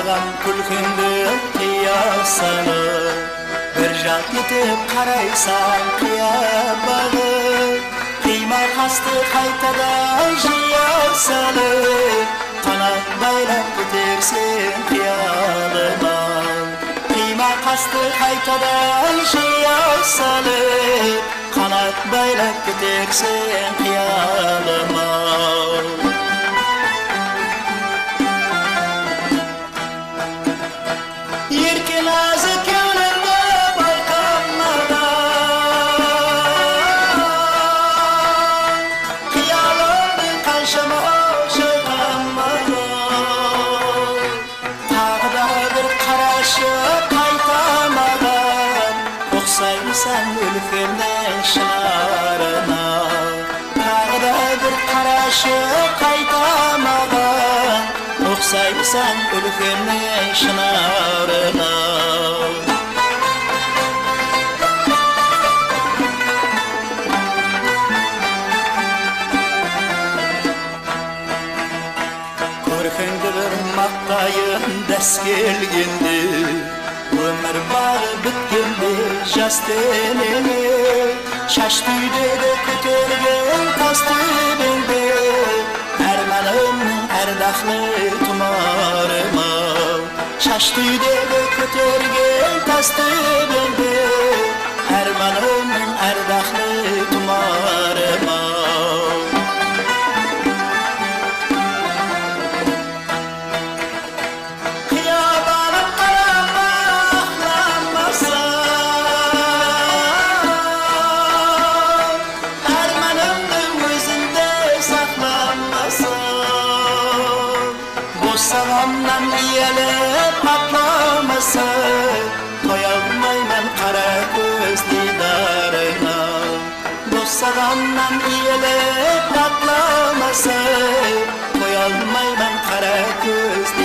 Sağam kulkünde kıyasalı bir jat yetip karaysan kıyabalı Kıyma kastı kaytada jiyasalı Kanat baylap gidersin kıyalıma Kıyma kastı kaytada jiyasalı Kanat baylap gidersin kıyalıma Sen ülkemden şarına Tağda bir karaşı kaytamadan Oksaysan ülkemden şarına Korkunda bir maktayın des gelgindi Ömür bağı bitkendi jas tenini Şaş tüyde de kötörgen tas tübinde Ermanım erdaklı tumarıma Şaş tüyde de kötörgen tas tübinde Ermanım erdaklı tumarıma Sağamdan iyelep patlamasa Koyalmayman kara göz didarına Bu sağamdan iyelep patlamasa Koyalmayman kara göz